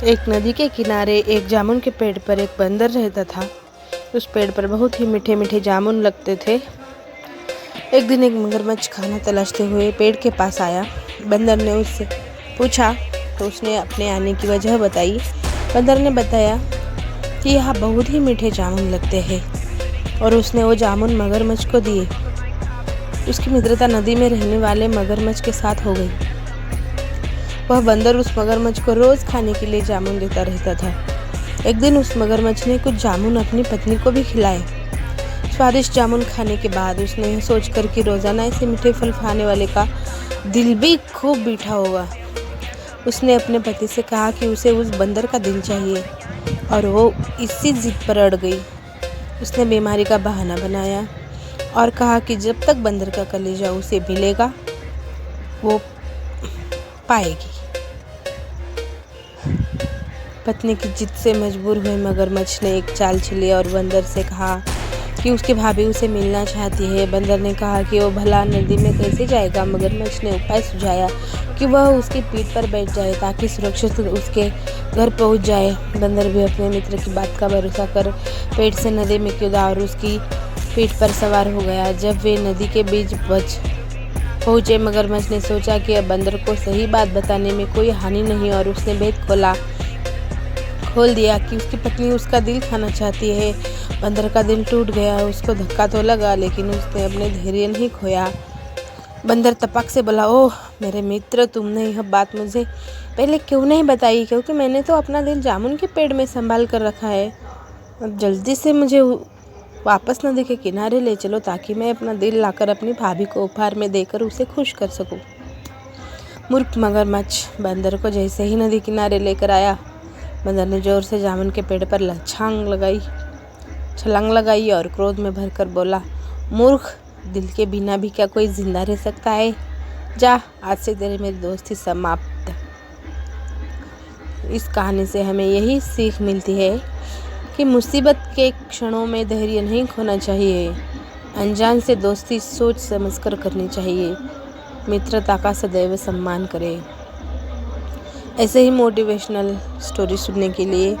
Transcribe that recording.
एक नदी के किनारे एक जामुन के पेड़ पर एक बंदर रहता था। उस पेड़ पर बहुत ही मीठे मीठे जामुन लगते थे। एक दिन एक मगरमच्छ खाना तलाशते हुए पेड़ के पास आया। बंदर ने उससे पूछा तो उसने अपने आने की वजह बताई। बंदर ने बताया कि यहाँ बहुत ही मीठे जामुन लगते हैं और उसने वो जामुन मगरमच्छ को दिए। उसकी मित्रता नदी में रहने वाले मगरमच्छ के साथ हो गई। वह बंदर उस मगरमच्छ को रोज खाने के लिए जामुन देता रहता था। एक दिन उस मगरमच्छ ने कुछ जामुन अपनी पत्नी को भी खिलाए। स्वादिष्ट जामुन खाने के बाद उसने यह सोचकर कि रोजाना ऐसे मीठे फल खाने वाले का दिल भी खूब मीठा होगा, उसने अपने पति से कहा कि उसे उस बंदर का दिल चाहिए और वो इसी जिद पर अड़ गई। उसने बीमारी का बहाना बनाया और कहा कि जब तक बंदर का कलेजा उसे मिलेगा वो पाएगी। पत्नी की जिद से मजबूर हुए मगरमच्छ ने एक चाल चली और बंदर से कहा कि उसकी भाभी उसे मिलना चाहती है। बंदर ने कहा कि वो भला नदी में कैसे जाएगा। मगरमच्छ ने उपाय सुझाया कि वह उसकी पीठ पर बैठ जाए ताकि सुरक्षित उसके घर पहुंच जाए। बंदर भी अपने मित्र की बात का भरोसा कर पेड़ से नदी में कूदा और उसकी पीठ पर सवार हो गया। जब वे नदी के बीच पहुंचे, मगरमच्छ ने सोचा कि अब बंदर को सही बात बताने में कोई हानि नहीं और उसने भेद खोल दिया कि उसकी पत्नी उसका दिल खाना चाहती है। बंदर का दिल टूट गया। उसको धक्का तो लगा लेकिन उसने अपने धैर्य नहीं खोया। बंदर तपक से बोला, ओह मेरे मित्र, तुमने यह बात मुझे पहले क्यों नहीं बताई? क्योंकि मैंने तो अपना दिल जामुन के पेड़ में संभाल कर रखा है। अब जल्दी से मुझे वापस नदी के किनारे ले चलो ताकि मैं अपना दिल लाकर अपनी भाभी को उपहार में देकर उसे खुश कर सकूं। मूर्ख मगरमच्छ बंदर को जैसे ही नदी किनारे लेकर आया, बंदर ने जोर से जामुन के पेड़ पर छलांग लगाई और क्रोध में भरकर बोला, मूर्ख, दिल के बिना भी क्या कोई जिंदा रह सकता है? जा, आज से तेरी मेरी दोस्ती समाप्त। इस कहानी से हमें यही सीख मिलती है कि मुसीबत के क्षणों में धैर्य नहीं खोना चाहिए। अनजान से दोस्ती सोच समझकर करनी चाहिए। मित्रता का सदैव सम्मान करें। ऐसे ही मोटिवेशनल स्टोरी सुनने के लिए